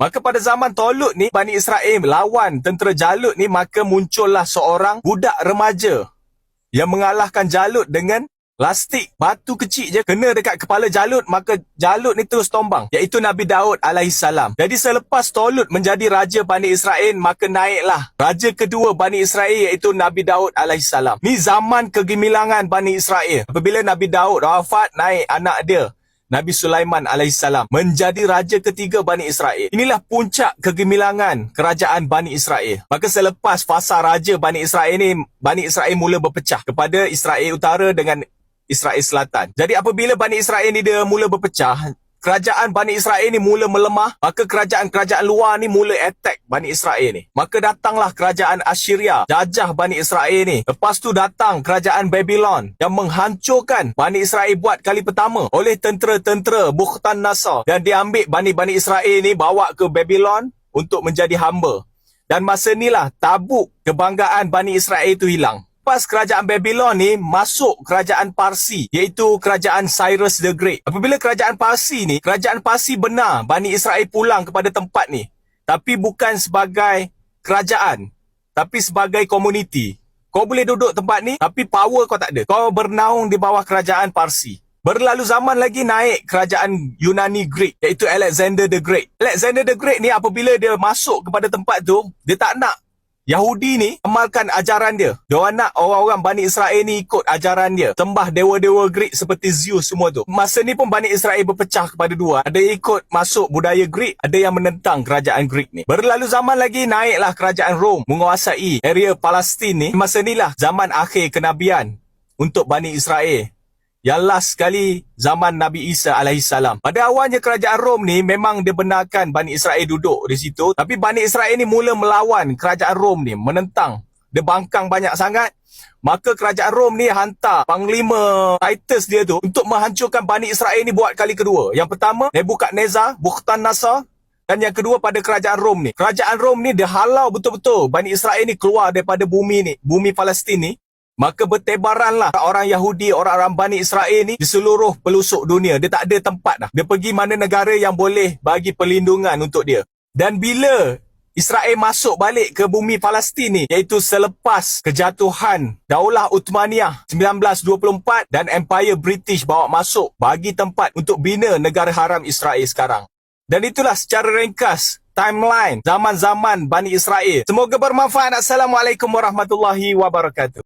Maka pada zaman Tolut ni, Bani Israel lawan tentera Jalut ni, maka muncullah seorang budak remaja yang mengalahkan Jalut dengan lastik batu kecil je kena dekat kepala Jalut, maka Jalut ni terus tombang, iaitu Nabi Daud alaihissalam. Jadi selepas Tolut menjadi raja Bani Israel, maka naiklah raja kedua Bani Israel, iaitu Nabi Daud alaihissalam. Ni zaman kegemilangan Bani Israel. Apabila Nabi Daud wafat, naik anak dia Nabi Sulaiman alaihissalam menjadi raja ketiga Bani Israel. Inilah puncak kegemilangan kerajaan Bani Israel. Maka selepas fasa raja Bani Israel ni, Bani Israel mula berpecah kepada Israel Utara dengan Israel Selatan. Jadi apabila Bani Israel ni dia mula berpecah, kerajaan Bani Israel ni mula melemah, maka kerajaan-kerajaan luar ni mula attack Bani Israel ni. Maka datanglah kerajaan Assyria, jajah Bani Israel ni. Lepas tu datang kerajaan Babylon yang menghancurkan Bani Israel buat kali pertama oleh tentera-tentera Bukhtan-Nasar. Dan dia ambil Bani Israel ni bawa ke Babylon untuk menjadi hamba. Dan masa inilah tabuk kebanggaan Bani Israel itu hilang. Lepas kerajaan Babylon ni, masuk kerajaan Parsi, iaitu kerajaan Cyrus the Great. Apabila kerajaan Parsi benar Bani Israel pulang kepada tempat ni, tapi bukan sebagai kerajaan, tapi sebagai komuniti. Kau boleh duduk tempat ni, tapi power kau tak ada. Kau bernaung di bawah kerajaan Parsi. Berlalu zaman lagi, naik kerajaan Yunani Greek, iaitu Alexander the Great. Alexander the Great ni apabila dia masuk kepada tempat tu, dia tak nak Yahudi ni amalkan ajaran dia. Dia nak orang-orang Bani Israel ni ikut ajaran dia, sembah dewa-dewa Greek seperti Zeus semua tu. Masa ni pun Bani Israel berpecah kepada dua. Ada ikut masuk budaya Greek, ada yang menentang kerajaan Greek ni. Berlalu zaman lagi, naiklah kerajaan Rom menguasai area Palestin ni. Masa inilah zaman akhir kenabian untuk Bani Israel. Yang last sekali zaman Nabi Isa alaihissalam. Pada awalnya kerajaan Rom ni memang dia benarkan Bani Israel duduk di situ, tapi Bani Israel ni mula melawan kerajaan Rom ni, menentang. Dia bangkang banyak sangat. Maka kerajaan Rom ni hantar panglima Titus dia tu untuk menghancurkan Bani Israel ni buat kali kedua. Yang pertama Nebukadnezar, Bukhtan-Nasar, dan yang kedua pada kerajaan Rom ni. Kerajaan Rom ni dia halau betul-betul Bani Israel ni keluar daripada bumi ni, bumi Palestin ni. Maka bertebaranlah orang Yahudi, orang-orang Bani Israel ni di seluruh pelosok dunia. Dia tak ada tempat dah. Dia pergi mana negara yang boleh bagi perlindungan untuk dia. Dan bila Israel masuk balik ke bumi Palestin ni, iaitu selepas kejatuhan Daulah Uthmaniyah 1924 dan Empire British bawa masuk, bagi tempat untuk bina negara haram Israel sekarang. Dan itulah secara ringkas timeline zaman-zaman Bani Israel. Semoga bermanfaat. Assalamualaikum warahmatullahi wabarakatuh.